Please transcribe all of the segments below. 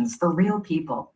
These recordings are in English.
solutions for real people.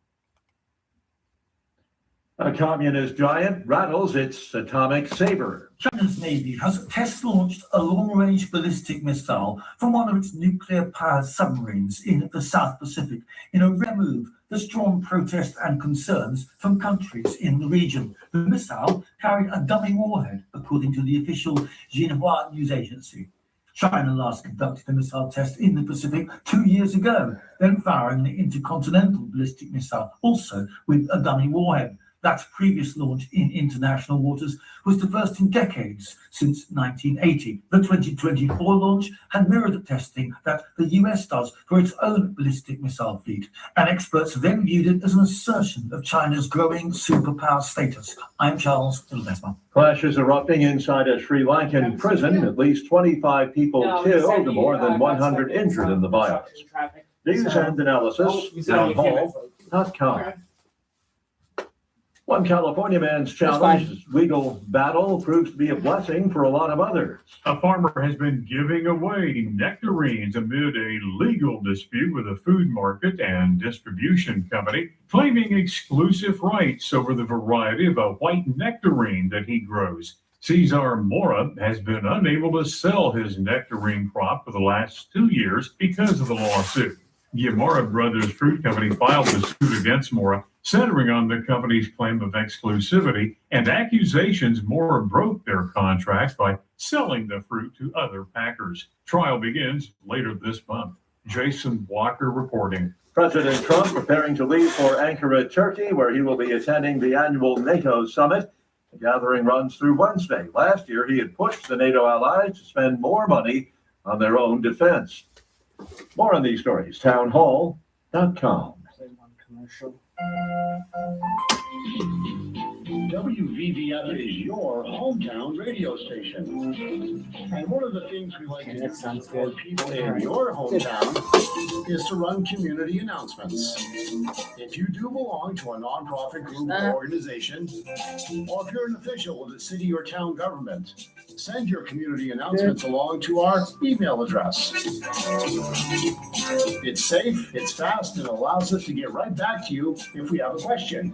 A communist giant rattles its atomic saber. China's Navy has test launched a long-range ballistic missile from one of its nuclear-powered submarines in the South Pacific in a rare move that's drawn protest and concerns from countries in the region. The missile carried a dummy warhead, according to the official Xinhua news agency. China last conducted a missile test in the Pacific 2 years ago, then firing an intercontinental ballistic missile, also with a dummy warhead. That previous launch in international waters was the first in decades since 1980. The 2024 launch had mirrored the testing that the US does for its own ballistic missile fleet, and experts then viewed it as an assertion of China's growing superpower status. I'm Charles Middleboro. Clashes erupting inside a Sri Lankan prison. At least 25 people killed, more than 100 injured in the violence. News and analysis, townhall.com. One California man's challenge, legal battle, proves to be a blessing for a lot of others. A farmer has been giving away nectarines amid a legal dispute with a food market and distribution company, claiming exclusive rights over the variety of a white nectarine that he grows. Cesar Mora has been unable to sell his nectarine crop for the last 2 years because of the lawsuit. Guimara Brothers Fruit Company filed a suit against Mora, centering on the company's claim of exclusivity and accusations Mora broke their contract by selling the fruit to other packers. Trial begins later this month. Jason Walker reporting. President Trump preparing to leave for Ankara, Turkey, where he will be attending the annual NATO summit. The gathering runs through Wednesday. Last year, he had pushed the NATO allies to spend more money on their own defense. More on these stories, townhall.com. WVVF is your hometown radio station. And one of the things we like to do for people in your hometown is to run community announcements. If you do belong to a nonprofit group or organization, or if you're an official with a city or town government, send your community announcements along to our email address. It's safe, it's fast, and allows us to get right back to you if we have a question.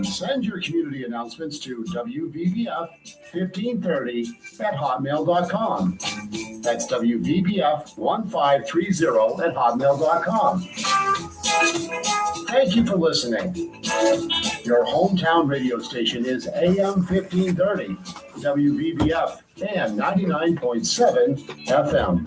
Send your community announcements to WVBF1530@hotmail.com. That's WVBF1530@hotmail.com. Thank you for listening. Your hometown radio station is AM 1530, WVBF, and 99.7 FM.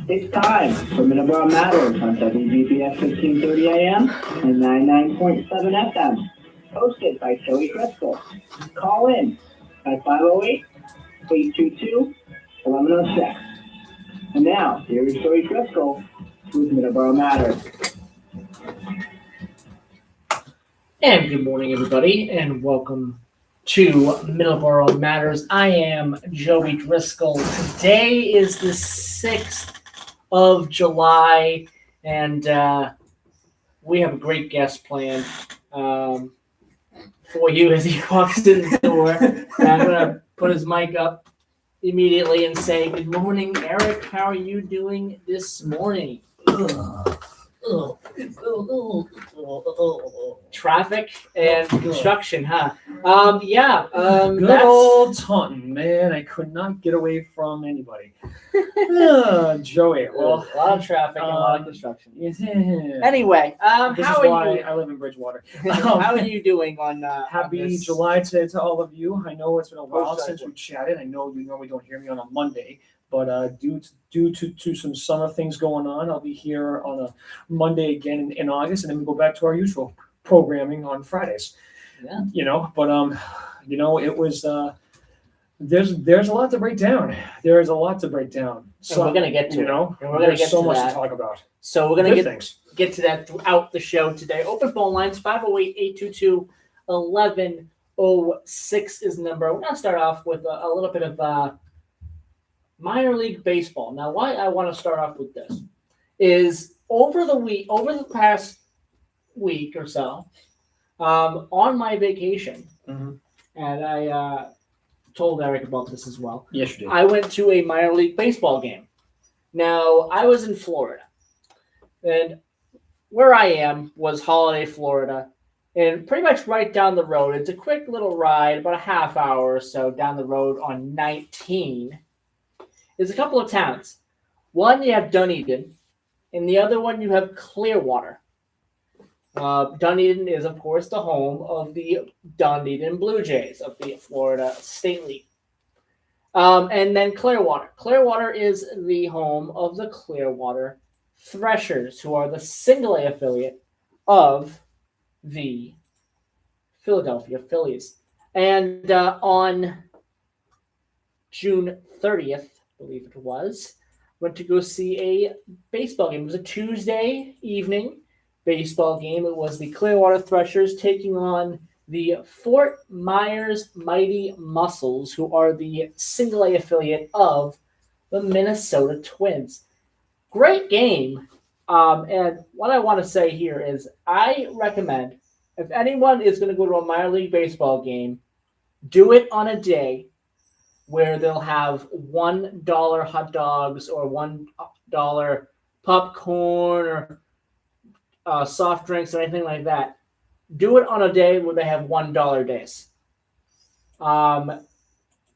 It's time for Middleboro Matters on WVBF 1530 AM and 99.7 FM. Hosted by Joey Driscoll. Call in at 508-822-1106. And now, here is Joey Driscoll with Middleboro Matters. And good morning, everybody, and welcome to Middleboro Matters. I am Joey Driscoll. Today is the 6th of July, and we have a great guest planned for you as he walks in the door. I'm going to put his mic up immediately and say, good morning, Eric. How are you doing this morning? Traffic and construction, huh? Good old Taunton, man. I could not get away from anybody. Joey, well, a lot of traffic and a lot of construction. Yeah. Anyway, this how is are why you? I live in Bridgewater. How are you doing on Happy July today to all of you. I know it's been a while since we chatted. I know you normally don't hear me on a Monday, but due to some summer things going on, I'll be here on a Monday again in August, and then we go back to our usual programming on Fridays. Yeah. It was there's a lot to break down. There is a lot to break down. So we're gonna get to it. And we're there's gonna get so to much that. to talk about. So we're gonna things. Get to that throughout the show today. Open phone lines 508-822-1106 is the number. We're gonna start off with a little bit of minor league baseball. Now, why I want to start off with this is over the past week or so, on my vacation, and I told Eric about this as well. Yes, you did. I went to a minor league baseball game. Now, I was in Florida, and where I am was Holiday, Florida, and pretty much right down the road. It's a quick little ride, about a half hour or so down the road on 19. There's a couple of towns. One, you have Dunedin, and the other one, you have Clearwater. Dunedin is, of course, the home of the Dunedin Blue Jays of the Florida State League. And then Clearwater. Clearwater is the home of the Clearwater Threshers, who are the single A affiliate of the Philadelphia Phillies. And on June 30th, I believe it was, went to go see a baseball game. It was a Tuesday evening baseball game. It was the Clearwater Threshers taking on the Fort Myers Mighty Mussels, who are the single A affiliate of the Minnesota Twins. Great game. And what I want to say here is I recommend if anyone is going to go to a minor league baseball game, do it on a day where they'll have $1 hot dogs or $1 popcorn or soft drinks or anything like that. Do it on a day where they have $1 days.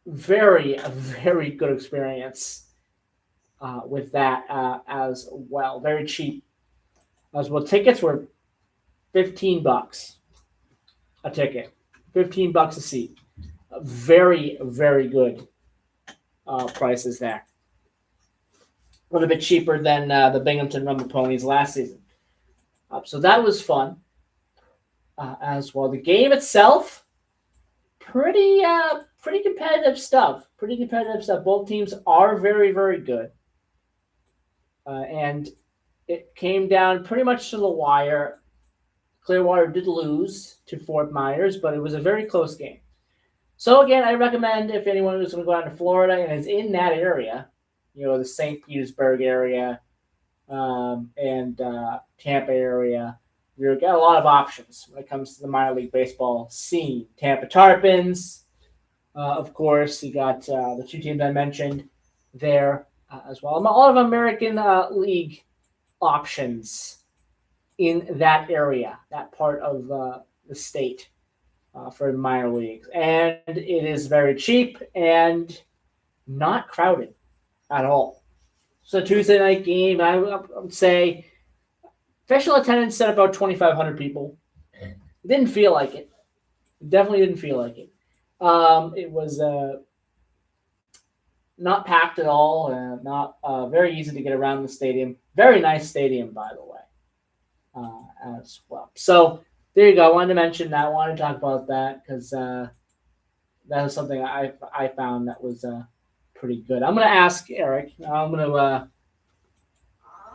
Very, very good experience with that as well. Very cheap as well. Tickets were $15 a ticket, $15 a seat. Very, very good prices there. A little bit cheaper than the Binghamton Rumble Ponies last season. So that was fun as well. The game itself, pretty competitive stuff. Pretty competitive stuff. Both teams are very, very good. And it came down pretty much to the wire. Clearwater did lose to Fort Myers, but it was a very close game. So again, I recommend if anyone is going to go out to Florida and is in that area, the St. Petersburg area and Tampa area, you've got a lot of options when it comes to the minor league baseball scene. Tampa Tarpons, of course, you got the two teams I mentioned there as well. A lot of American League options in that area, that part of the state for the minor leagues. And it is very cheap and not crowded at all. So Tuesday night game, I would say official attendance set about 2,500 people. It didn't feel like it. Definitely didn't feel like it. It was not packed at all. Not very easy to get around the stadium. Very nice stadium, by the way, as well. So there you go. I wanted to mention that. I wanted to talk about that because that was something I found that was pretty good. I'm going to ask Eric. I'm going to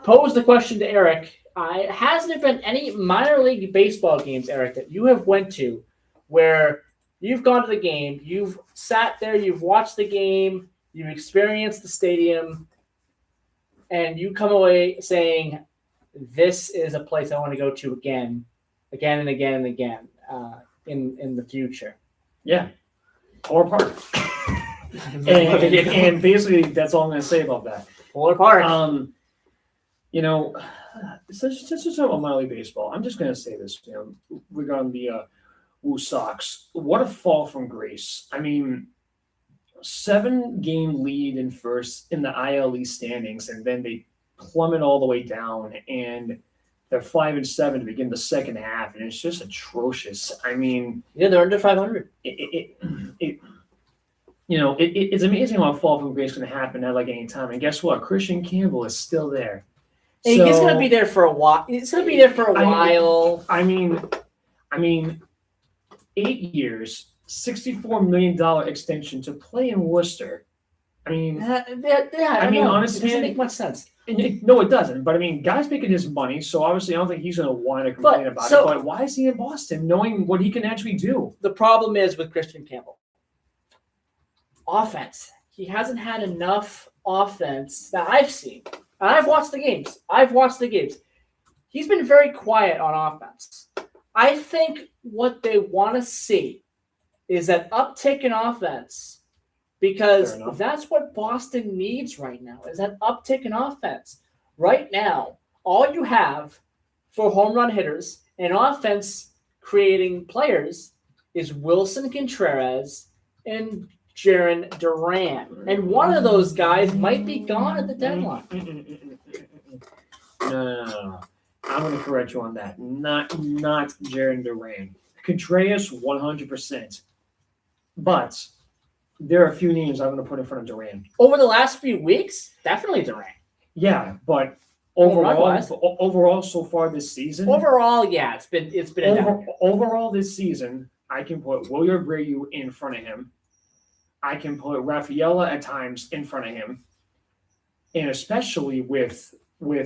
pose the question to Eric. Has there been any minor league baseball games, Eric, that you have went to where you've gone to the game, you've sat there, you've watched the game, you've experienced the stadium, and you come away saying, this is a place I want to go to again and again and again in the future? Yeah. Polar Park. and basically, that's all I'm going to say about that. Polar Park. Since we're talking about minor league baseball, I'm just going to say this, regarding the Woo Sox. What a fall from grace. I mean, 7-game lead in first in the ILE standings, and then they plummet all the way down, and they're 5-7 to begin the second half, and it's just atrocious. I mean, yeah, they're under 500. It's amazing how a fall from grace can happen at any time. And guess what? Christian Campbell is still there. He's going to be there for a while. He's going to be there for a while. I mean, 8 years, $64 million extension to play in Worcester. I mean, honestly, it doesn't make much sense. No, it doesn't. But I mean, guy's making his money, so obviously I don't think he's going to whine or complain about it. But why is he in Boston, knowing what he can actually do? The problem is with Christian Campbell. Offense. He hasn't had enough offense that I've seen. And I've watched the games. He's been very quiet on offense. I think what they want to see is that uptick in offense because Fair enough. that's what Boston needs right now is that uptick in offense. Right now, all you have for home run hitters and offense creating players is Wilson Contreras and Jaron Duran. And one of those guys might be gone at the deadline. No. I'm going to correct you on that. Not Jaron Duran. Contreras, 100%. But there are a few names I'm going to put in front of Duran. Over the last few weeks, definitely Duran. Yeah, but Likewise. overall so far this season. Overall, yeah, it's been a down year. Overall this season, I can put William Abreu in front of him. I can put Rafaela at times in front of him, and especially with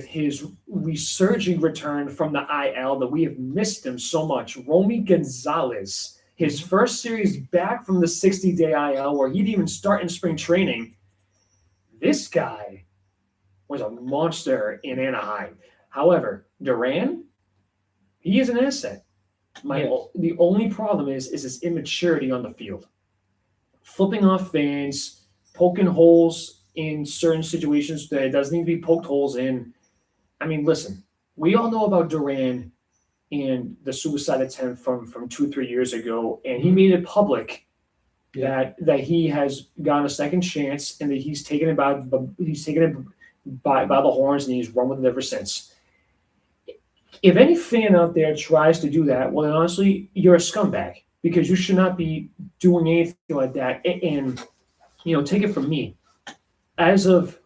his resurging return from the IL that we have missed him so much. Romy Gonzalez, his first series back from the 60-day IL where he didn't even start in spring training. This guy was a monster in Anaheim. However, Duran, he is an asset. The only problem is his immaturity on the field. Flipping off fans, poking holes in certain situations that it doesn't need to be poked holes in. I mean, listen, we all know about Duran and the suicide attempt from 2-3 years ago, and he made it public that he has gotten a second chance and that he's taken it by the horns and he's run with it ever since. If any fan out there tries to do that, well, then honestly, you're a scumbag because you should not be doing anything like that. And take it from me. As of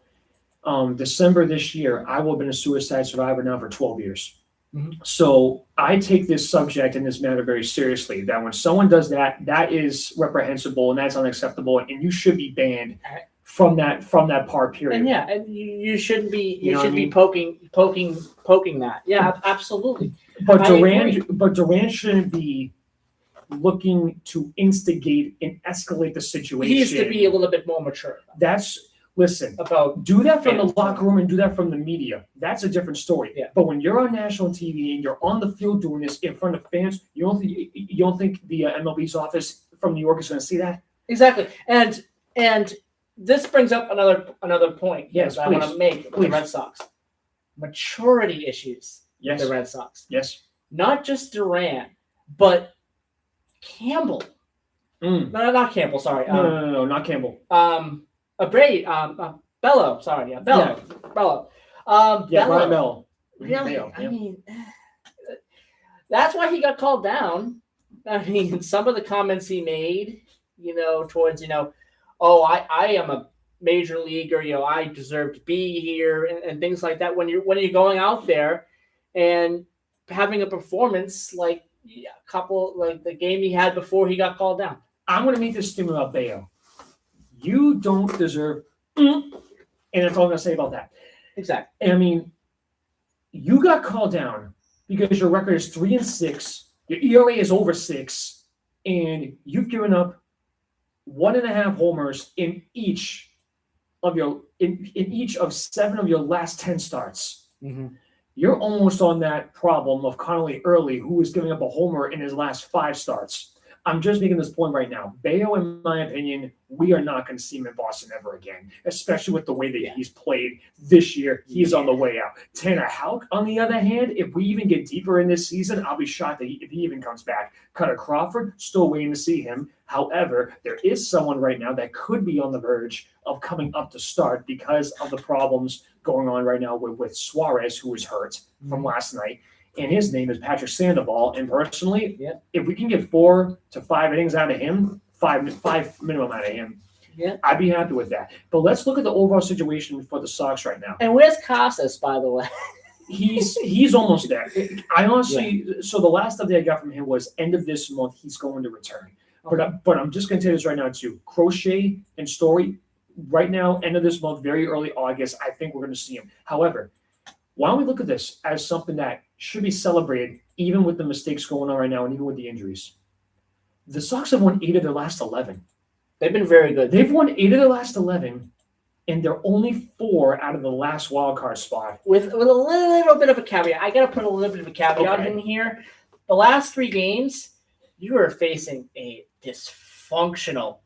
December this year, I will have been a suicide survivor now for 12 years. Mm-hmm. So I take this subject and this matter very seriously, that when someone does that, that is reprehensible and that's unacceptable, and you should be banned from that part period. And you shouldn't be be poking that. Yeah, absolutely. But Duran shouldn't be looking to instigate and escalate the situation. He needs to be a little bit more mature. Listen, do that from the locker room and do that from the media. That's a different story. Yeah. But when you're on national TV and you're on the field doing this in front of fans, you don't think the MLB's office from New York is going to see that? Exactly. And this brings up another point. Yes, I want to make with the Red Sox. Maturity issues. Yes. With the Red Sox. Yes. Not just Duran, but Campbell. No, not Campbell. Sorry. No, not Campbell. Bello. Sorry, yeah, Bello. Yeah. Bello. Brian Bello. Really? Bello, I mean, that's why he got called down. I mean, some of the comments he made, towards, oh, I am a major leaguer, I deserve to be here, and things like that. When you're going out there and having a performance like the game he had before he got called down. I'm going to make this statement about Bello. You don't deserve, and that's all I'm going to say about that. Exactly. I mean, you got called down because your record is 3-6, your ERA is over 6, and you've given up 1.5 homers in each of each of 7 of your last 10 starts. Mm-hmm. You're almost on that problem of Connolly Early, who is giving up a homer in his last 5 starts. I'm just making this point right now. Bello, in my opinion, we are not going to see him in Boston ever again, especially with the way that he's played this year. He's on the way out. Tanner Houck, on the other hand, if we even get deeper in this season, I'll be shocked if he even comes back. Cutter Crawford, still waiting to see him. However, there is someone right now that could be on the verge of coming up to start because of the problems going on right now with Suarez, who was hurt from last night. And his name is Patrick Sandoval. And personally, if we can get 4 to 5 innings out of him, five minimum out of him, I'd be happy with that. But let's look at the overall situation for the Sox right now. And where's Casas, by the way? He's almost there. I honestly, so the last update I got from him was end of this month, he's going to return. Okay. But I'm just going to tell you this right now too. Crochet and Story, right now, end of this month, very early August, I think we're going to see him. However, why don't we look at this as something that should be celebrated, even with the mistakes going on right now and even with the injuries? The Sox have won 8 of their last 11. They've been very good. They've won 8 of their last 11, and they're only 4 out of the last wild card spot. With a little bit of a caveat. I got to put a little bit of a caveat in here. The last 3 games, you are facing a dysfunctional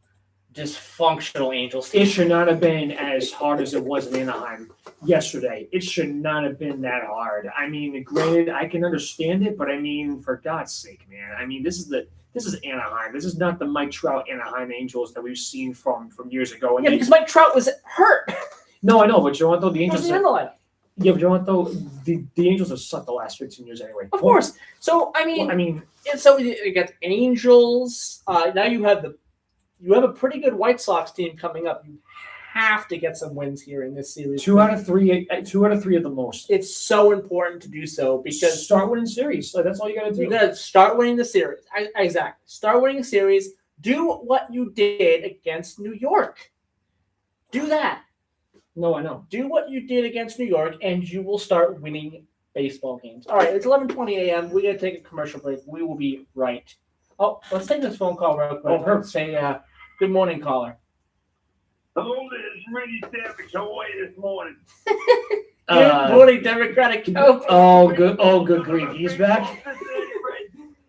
dysfunctional Angels team. It should not have been as hard as it was in Anaheim yesterday. It should not have been that hard. I mean, granted, I can understand it, but I mean, for God's sake, man. I mean, this is Anaheim. This is not the Mike Trout Anaheim Angels that we've seen from years ago. And Yeah, because Mike Trout was hurt. no, I know, but you know what though? The He was Angels. in the lineup. Yeah, but you know what though? The Angels have sucked the last 15 years anyway. Of course. So I mean, and so you got the Angels. Now you have a pretty good White Sox team coming up. You have to get some wins here in this series. 2 out of 3 at the most. It's so important to do so because Start winning series. Like, that's all you got to do. you got to start winning the series. Exactly. Start winning the series. Do what you did against New York. Do that. No, I know. Do what you did against New York, and you will start winning baseball games. All right, it's 11:20 a.m. We got to take a commercial break. We will be right. Oh, let's take this phone call real quick. Oh, perfect. Say, good morning, caller. Hello, this is Randy Savage. How are you this morning? Good morning, Democratic Cowboy. Oh, good grief. He's back.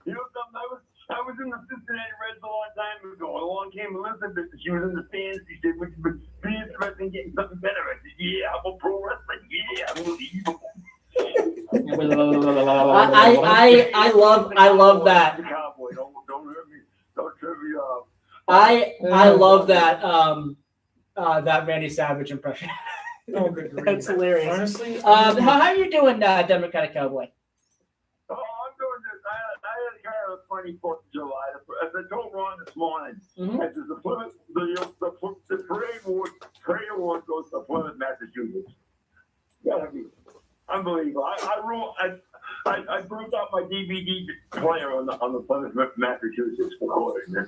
You know something? I was in the Cincinnati Reds a long time ago. Along came Elizabeth. She was in the fans. She said, "Would you be interested in getting something better?" I said, "Yeah, I'm a pro wrestler. Yeah, I'm unbelievable." I love that. Cowboy, don't hurt me. Don't trip me off. I love that that Randy Savage impression. Oh, good grief. That's hilarious. Honestly, How are you doing, Democratic Cowboy? Oh, I'm doing this. I had kind of a funny 4th of July. As I told Ron this morning, Mhm. I said the parade award goes to Plymouth, Massachusetts. Gotta be unbelievable. I broke out my DVD player on the Plymouth, Massachusetts recording.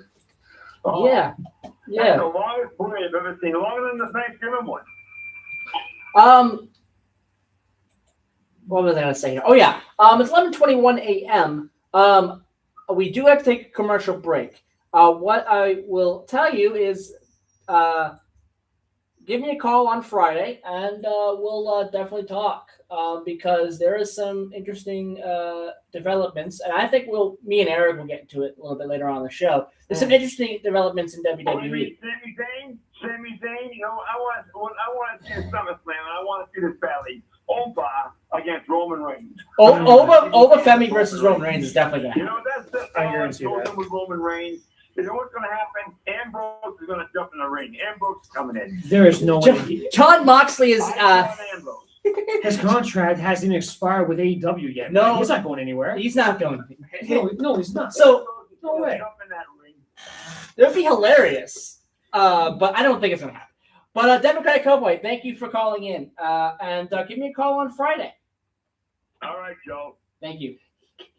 Oh, Yeah. That's the longest parade I've ever seen, longer than the Thanksgiving one. What was I going to say here? Oh, yeah. It's 11:21 a.m. We do have to take a commercial break. What I will tell you is give me a call on Friday, and we'll definitely talk because there is some interesting developments, and I think me and Eric will get into it a little bit later on in the show. There's some interesting developments in WWE. Sami Zayn, you know, I want to see the SummerSlam, and I want to see this battle. Oba against Roman Reigns. Oba Femi versus Roman Reigns is definitely going to You happen. know, that's I all guarantee told that. him with Roman Reigns. You know what's going to happen? Ambrose is going to jump in the ring. Ambrose is coming in. there is no way. John Moxley is. I love Ambrose. His contract hasn't even expired with AEW yet. No. He's not going anywhere. He's not going. No, he's not. So No way. Jump in that ring. it would be hilarious, but I don't think it's going to happen. But Democratic Cowboy, thank you for calling in, and give me a call on Friday. All right, Joe. Thank you.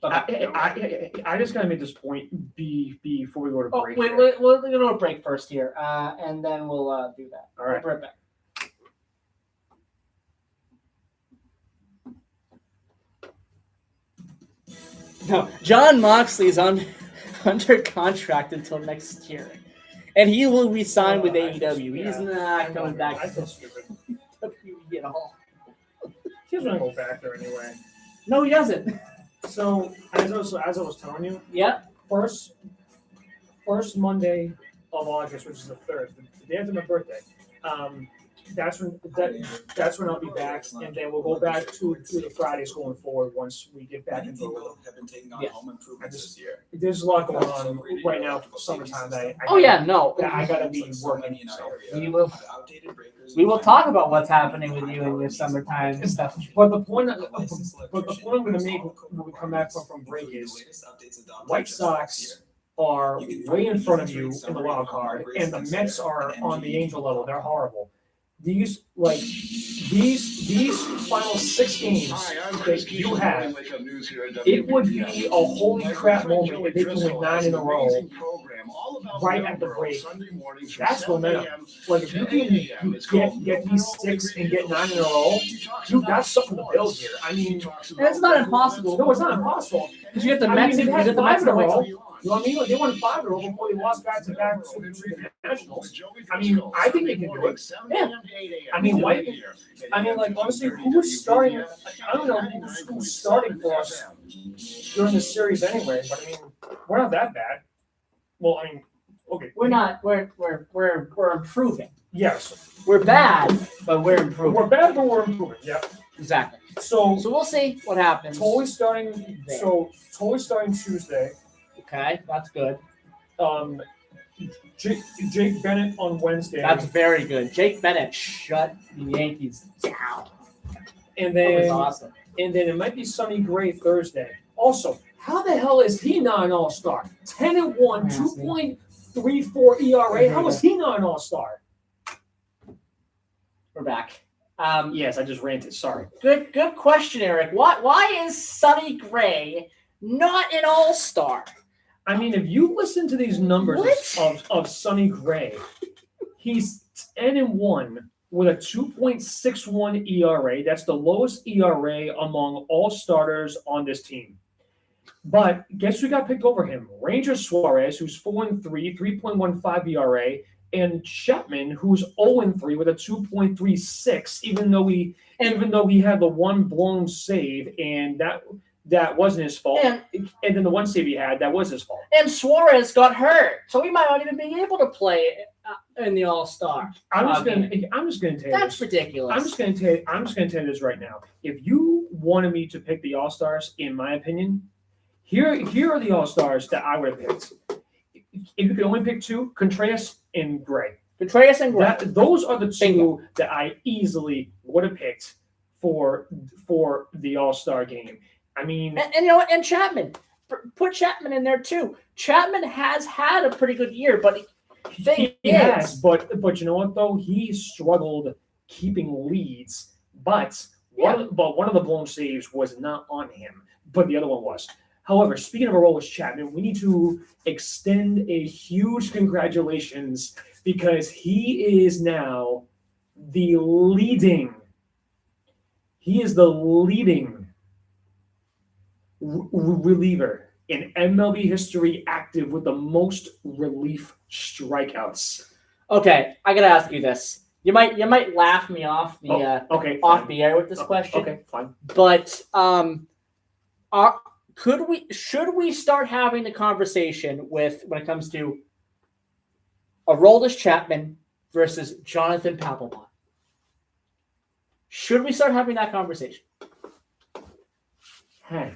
I just gotta make this point before we go to Oh, break. wait, here. we'll go to a break first here, and then we'll do that. All right. We'll be right back. No, John Moxley is under contract until next year, and he will resign with AEW. He's not coming back I to feel stupid. WWE at all. He doesn't go back there anyway. No, he doesn't. So as I was telling you, Yeah. first Monday of August, which is the 3rd, the day after my birthday. That's when I'll be back, and then we'll go back to the Fridays going forward once we get back into it. have been taking on Yes. home improvements this year. There's a lot going on right now for summertime that Oh yeah, no. I gotta be working. So. We will talk about what's happening with you in your summertime stuff. But the point I'm going to make when we come back from break is White Sox are way in front of you in the wild card, and the Mets are on the Angel level. They're horrible. These final 6 games that you have, it would be a holy crap moment if they can win 9 in a row right at the break. That's momentum. Like if you can get these 6 and get 9 in a row, dude, that's something to build here. I mean, And it's not impossible. no, it's not impossible. Because you have the I Mets mean, and they've you had have the 5 Mets in a and the row. White Sox. You know what I mean? Like they won 5 in a row before they lost back to back to the Nationals. I mean, I think they can do it. Yeah. I mean, like honestly, who's starting? I don't know who's starting for us during this series anyway. But I mean, we're not that bad. Well, I mean, Okay. We're not. We're improving. Yes. We're bad, but we're improving. We're bad, but we're improving. Yeah. Exactly. So So we'll see what happens. totally starting. there. So totally starting Tuesday. Okay, that's good. Jake Bennett on Wednesday. That's very good. Jake Bennett shut the Yankees down. And That was then awesome. and then it might be Sonny Gray Thursday. Also, how the hell is he not an All-Star? 10-1, 2.34 ERA. How is he not an All-Star? We're back. Yes, I just ranted. Sorry. Good question, Eric. Why is Sonny Gray not an All-Star? I mean, if you listen to these numbers What? of Sonny Gray, he's 10-1 with a 2.61 ERA. That's the lowest ERA among all starters on this team. But guess who got picked over him? Ranger Suarez, who's 4-3, 3.15 ERA, and Chapman, who's 0-3 with a 2.36. Even though he had the one blown save, and that wasn't his fault. And then the one save he had, that was his fault. And Suarez got hurt, so he might not even be able to play in the All-Star. I'm just gonna tell you That's this. ridiculous. I'm just gonna tell you this right now. If you wanted me to pick the All-Stars, in my opinion, here are the All-Stars that I would have picked. If you could only pick two, Contreras and Gray. Contreras and Gray. Those are the two Bingo. that I easily would have picked for the All-Star game. I mean, And you know what? And Chapman. Put Chapman in there too. Chapman has had a pretty good year, but he has, but you know what though? He struggled keeping leads, but one of the blown saves was not on him, but the other one was. However, speaking of Aroldis Chapman, we need to extend a huge congratulations because he is now the leading reliever in MLB history active with the most relief strikeouts. Okay, I gotta ask you this. You might laugh me off the Fine. the air with this question. Okay, fine. But should we start having the conversation with when it comes to Aroldis Chapman versus Jonathan Papelbon? Should we start having that conversation? Hey.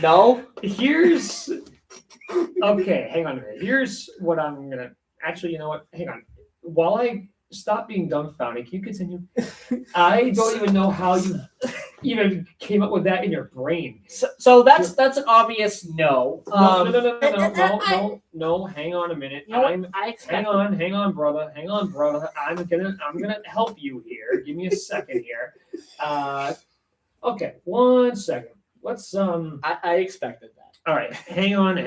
No. Here's okay. Hang on a minute. Here's what I'm gonna. Actually, you know what? Hang on. While I stop being dumbfounded, can you continue? I don't even know how you even came up with that in your brain. So that's an obvious no. No. Hang on a minute. You know what? Hang on, brother. I'm gonna help you here. Give me a second here. Okay, 1 second. Let's I expected that. All right, hang on.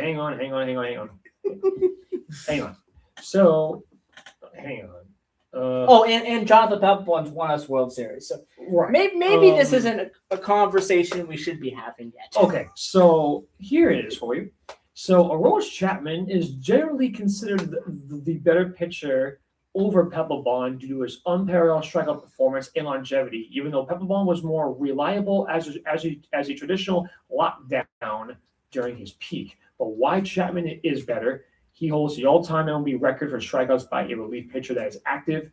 So, hang on. And Jonathan Papelbon's won us World Series. So Right. maybe this isn't a conversation we should be having yet. Okay, so here it is for you. So Aroldis Chapman is generally considered the better pitcher over Papelbon due to his unparalleled strikeout performance and longevity, even though Papelbon was more reliable as a traditional lockdown during his peak. But why Chapman is better, he holds the all-time MLB record for strikeouts by a relief pitcher that is active.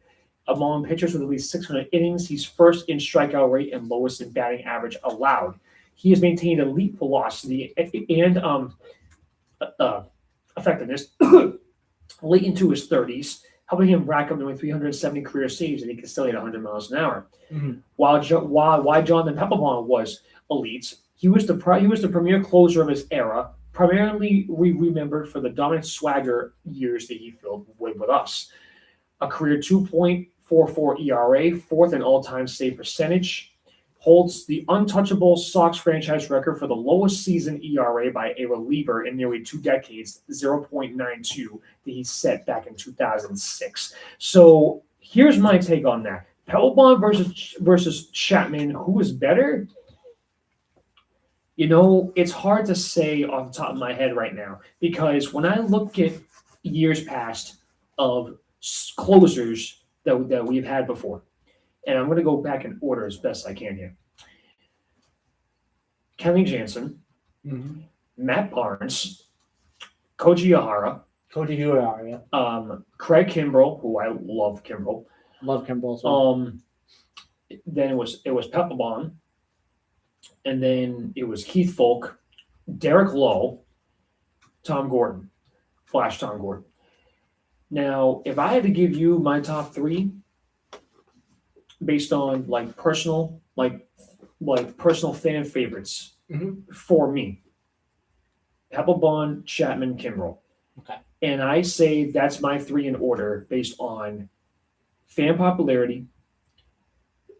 Among pitchers with at least 600 innings, he's first in strikeout rate and lowest in batting average allowed. He has maintained elite velocity and effectiveness late into his 30s, helping him rack up nearly 370 career saves, and he can still hit 100 miles an hour. Mm-hmm. Why Jonathan Papelbon was elite, he was the premier closer of his era, primarily remembered for the dominant swagger years that he filled with us. A career 2.44 ERA, fourth in all-time save percentage, holds the untouchable Sox franchise record for the lowest season ERA by a reliever in nearly 2 decades, 0.92, that he set back in 2006. So here's my take on that. Papelbon versus Chapman, who is better? You know, it's hard to say off the top of my head right now, because when I look at years past of closers that we've had before, and I'm going to go back in order as best I can here. Kenley Jansen, Mm-hmm. Matt Barnes, Koji Ihara, Cody Huar, yeah. Craig Kimbrell, who I love Kimbrell. Love Kimball as well. Then it was Peppelbaum, and then it was Keith Folk, Derek Lowe, Tom Gordon, Flash Tom Gordon. Now, if I had to give you my top three based on like personal fan favorites for me, Peppelbaum, Chapman, Kimbrell. Okay. And I say that's my three in order based on fan popularity,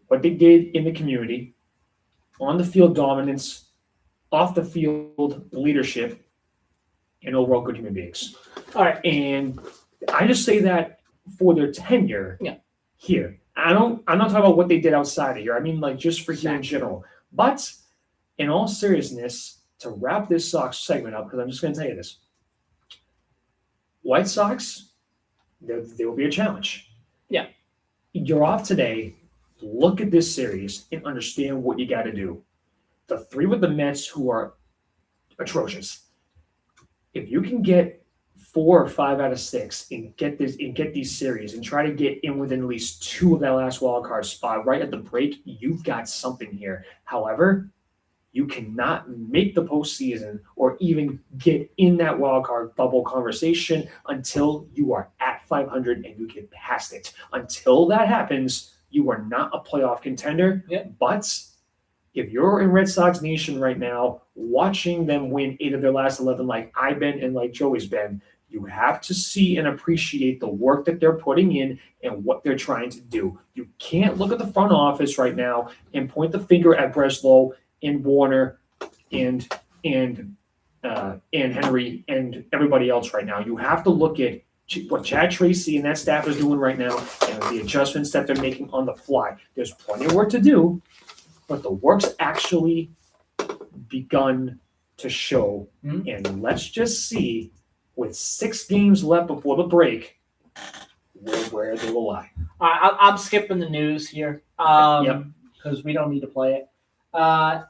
what they did in the community, on the field dominance, off the field leadership, and overall good human beings. All right. And I just say that for their tenure here. I'm not talking about what they did outside of here. I mean, like just for here in general. But in all seriousness, to wrap this Sox segment up, because I'm just going to tell you this. White Sox, there will be a challenge. Yeah. You're off today. Look at this series and understand what you got to do. The three with the Mets who are atrocious. If you can get 4 or 5 out of 6 and get these series and try to get in within at least 2 of that last wild card spot right at the break, you've got something here. However, you cannot make the postseason or even get in that wild card bubble conversation until you are at 500 and you get past it. Until that happens, you are not a playoff contender. Yep. But if you're in Red Sox Nation right now, watching them win 8 of their last 11 like I've been and like Joey's been, you have to see and appreciate the work that they're putting in and what they're trying to do. You can't look at the front office right now and point the finger at Breslow and Warner and Henry and everybody else right now. You have to look at what Chad Tracy and that staff is doing right now and the adjustments that they're making on the fly. There's plenty of work to do, but the work's actually begun to show. Mm-hmm. And let's just see, with 6 games left before the break, where they will lie. I'm skipping the news here because we don't need to play it.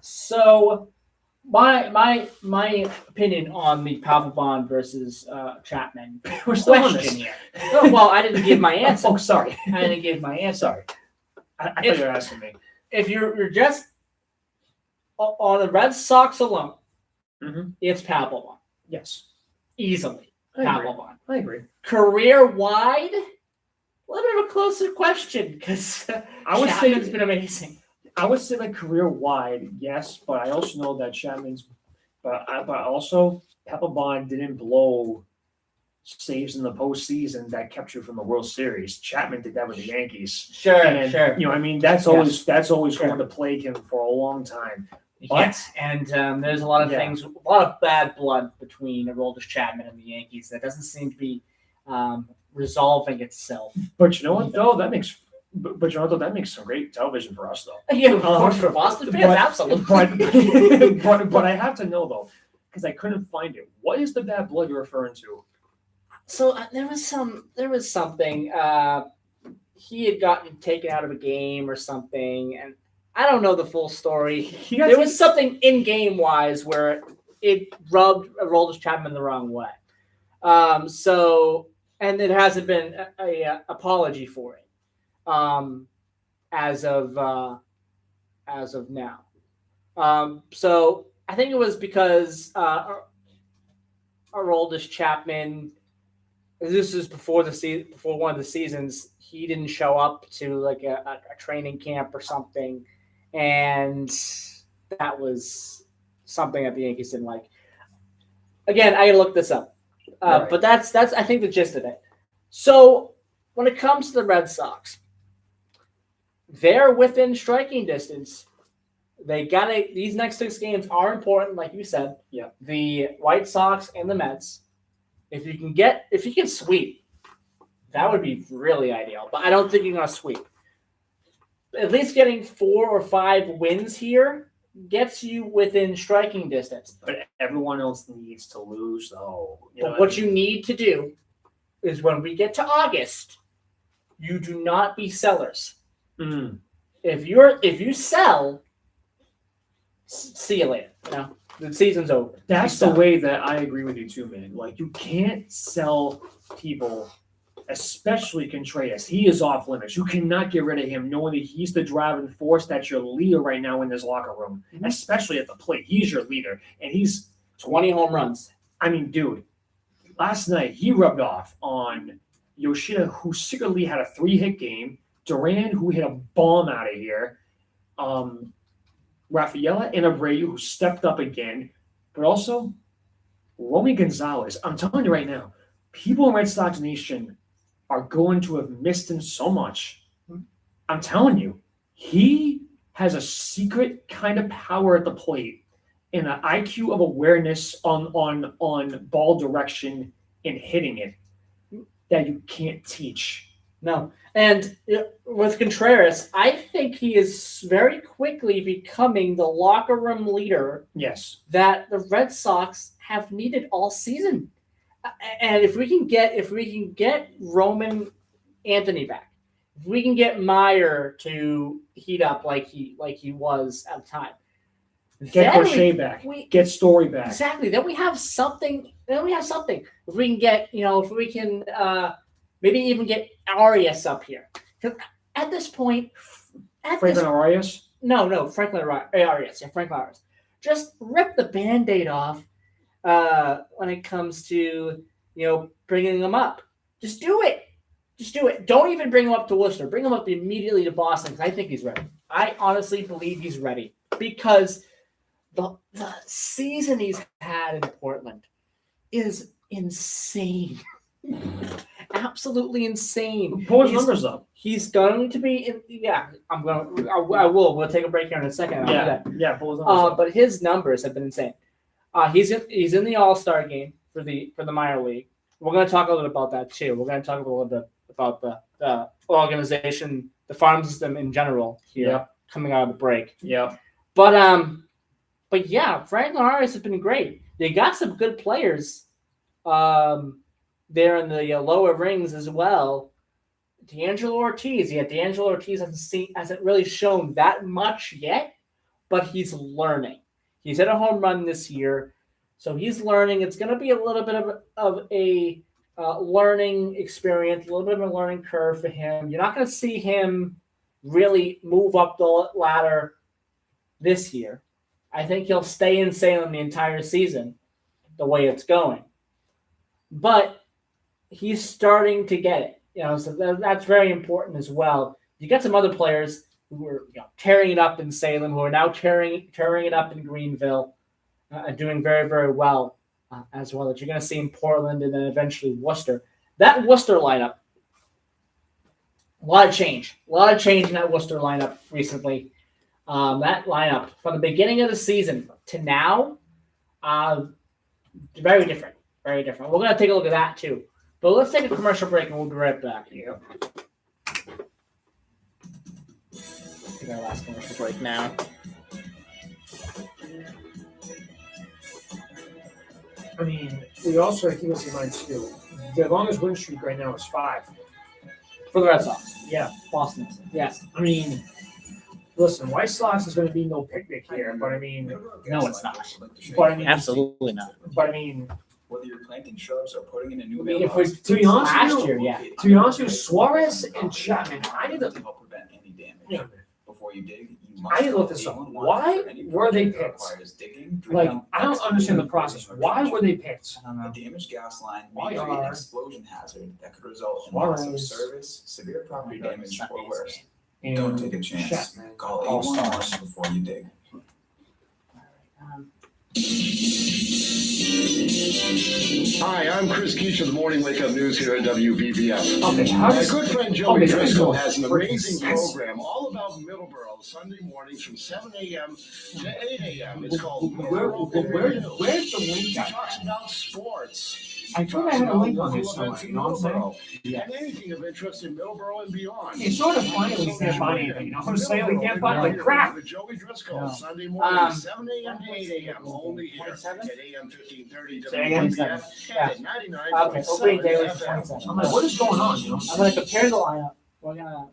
So my opinion on the Papelbon versus Chapman We're still on question this. here. Oh, well, I didn't give my answer. Oh, sorry. I didn't give my answer. Sorry. I thought you were asking me. If you're just on the Red Sox alone, it's Papelbon. Yes. Easily. I agree. Papelbon. I agree. Career-wide, a little bit of a closer question because I would say Chapman's been amazing. I would say like career-wide, yes, but I also know that Chapman's but also Papelbon didn't blow saves in the postseason that kept you from the World Series. Chapman did that with the Yankees. Sure. You know, I mean, that's always going to plague him for a long time. But, Yes, and there's a lot of things, a lot of bad blood between Aroldis Chapman and the Yankees that doesn't seem to be resolving itself. But you know what, though? That makes some great television for us, though. Yeah, of course, for Boston fans, absolutely. But I have to know, though, because I couldn't find it. What is the bad blood you're referring to? So there was something. He had gotten taken out of a game or something, and I don't know the full story. There was something in game wise where it rubbed Aroldis Chapman the wrong way. And there hasn't been a apology for it as of now. So I think it was because Aroldis Chapman. This is before one of the seasons. He didn't show up to like a training camp or something. And that was something that the Yankees didn't like. Again, I gotta look this up, Right. But that's I think the gist of it. So when it comes to the Red Sox, they're within striking distance. They gotta. These next 6 games are important, like you said. Yeah. The White Sox and the Mets. If you can sweep, that would be really ideal. But I don't think you're gonna sweep. At least getting 4 or 5 wins here gets you within striking distance. But everyone else needs to lose, though. But what you need to do is when we get to August, you do not be sellers. Mm. If you sell See you later. You know, the season's over. That's Peace the out. way that I agree with you too, man. Like you can't sell people, especially Contreras. He is off limits. You cannot get rid of him knowing that he's the driving force, that's your leader right now in this locker room, Mhm. especially at the plate. He's your leader. And he's 20 home runs. I mean, dude, last night he rubbed off on Yoshida, who secretly had a 3-hit game, Duran, who hit a bomb out of here, Rafaela and Abreu, who stepped up again, but also Romy Gonzalez. I'm telling you right now, people in Red Sox Nation are going to have missed him so much. I'm telling you, he has a secret kind of power at the plate and an IQ of awareness on ball direction and hitting it that you can't teach. No. And with Contreras, I think he is very quickly becoming the locker room leader Yes. that the Red Sox have needed all season. And if we can get Roman Anthony back, if we can get Meyer to heat up like he was at the time, Get then Crochet back. we Get Story back. exactly. Then we have something. If we can get, maybe even get Arias up here. Because at this point, Franklin Arias. Franklin Arias. Yeah, Franklin Arias. Just rip the Band-Aid off when it comes to, bringing them up. Just do it. Don't even bring him up to Worcester. Bring him up immediately to Boston because I think he's ready. I honestly believe he's ready because the season he's had in Portland is insane. Absolutely insane. Pull his numbers up. He's going to be I will. We'll take a break here in a second. I'll do that. Yeah, pull his numbers up. But his numbers have been insane. He's in the All-Star game for the minor league. We're going to talk a little bit about that too. We're going to talk a little bit about the organization, the farm system in general here coming out of the break. Yeah. But yeah, Franklin Arias has been great. They got some good players there in the lower rings as well. D'Angelo Ortiz. Yeah, D'Angelo Ortiz hasn't really shown that much yet, but he's learning. He's hit a home run this year, so he's learning. It's going to be a little bit of a learning experience, a little bit of a learning curve for him. You're not going to see him really move up the ladder this year. I think he'll stay in Salem the entire season, the way it's going. But he's starting to get it. So that's very important as well. You got some other players who were tearing it up in Salem, who are now tearing it up in Greenville, doing very, very well as well, that you're going to see in Portland and then eventually Worcester. That Worcester lineup, a lot of change in that Worcester lineup recently. That lineup from the beginning of the season to now, very different. Very different. We're going to take a look at that too. But let's take a commercial break and we'll be right back. Take our last commercial break now. I mean, we also have to keep this in mind too. The longest win streak right now is 5. For the Red Sox. Yeah. Boston. Yes. I mean, listen, White Sox is going to be no picnic here, but I mean, No, it's not. But I mean, Absolutely not. But I mean, whether you're planting shrubs or putting in a new I mean, if mailbox, to be honest last with year, you, yeah. to be honest with you, Suarez and Chapman, I need to to help prevent any damage. Yeah. Before you dig, you I need to look this up. Why were they picked? Like, I don't understand the process. Why were they picked? A damaged gas line Why may create an are explosion hazard that could result in loss of Suarez service, severe property damage, or worse. And Don't take a chance. Chapman. Call All 811 stars. before you dig. Hi, I'm Chris Keach of the Morning Wake Up News here at WVBF. Okay, how My does good friend Joey Okay, Driscoll that's has an freaking amazing sense. program all about Middleboro Sunday mornings from 7 a.m. to 8 a.m. It's called Where's the link? He talks about sports. I thought I had a link on this somewhere. You know what I'm saying? Yeah. And anything of interest in Middleboro and beyond. It's sort of funny when you can't find anything. You know what I'm saying? We can't find like crap. With Joey Driscoll, No. Sunday morning, 7 a.m. to 8 a.m. Only here at 27? AM 1530 Say again? WVBF Yeah. and 99. Okay, opening day was FM. 27. I'm like, what is going on? You know? I'm gonna compare the lineup. We're gonna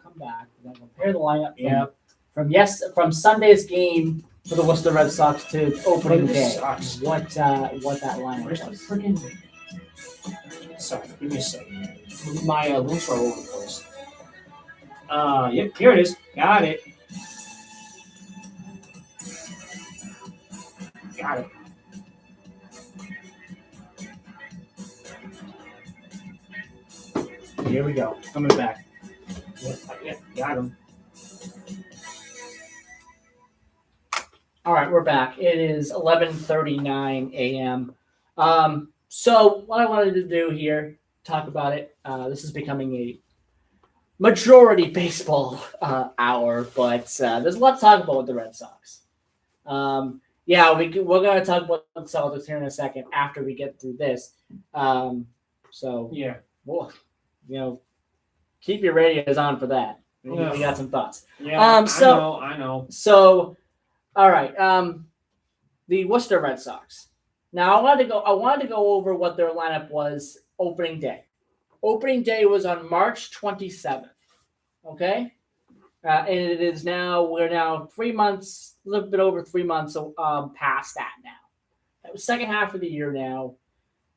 come back. We're gonna compare the lineup from Sunday's game for the Worcester Red Sox to opening Red day. Sox. What that lineup Where's the was. freaking? Sorry, give me a second. My links are all over the place. Yep, here it is. Got it. Got it. Here we go. Coming back. Yep, got him. All right, we're back. It is 11:39 a.m. So what I wanted to do here, talk about it. This is becoming a majority baseball hour, but there's a lot to talk about with the Red Sox. Yeah, we're going to talk about the Celtics here in a second after we get through this. So Yeah. well, keep your radios on for that. We got some thoughts. Yeah. I know. So, all right. The Worcester Red Sox. Now I wanted to go over what their lineup was opening day. Opening day was on March 27th. Okay, and it is now we're now 3 months, a little bit over 3 months past that now. That was second half of the year now,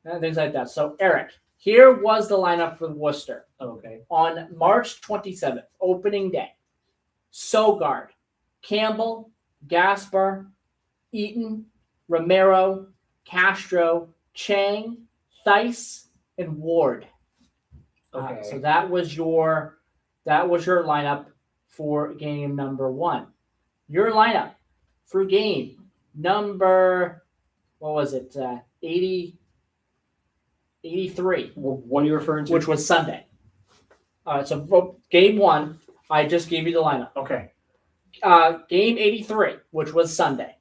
and things like that. So Eric, here was the lineup for Worcester. Okay. On March 27th, opening day. Sogard, Campbell, Gaspar, Eaton, Romero, Castro, Chang, Thice, and Ward. Okay. So that was your lineup for game number 1. Your lineup for game number, what was it? 83. What are you referring to? Which was Sunday. All right, so for game 1, I just gave you the lineup. Okay. Game 83, which was Sunday.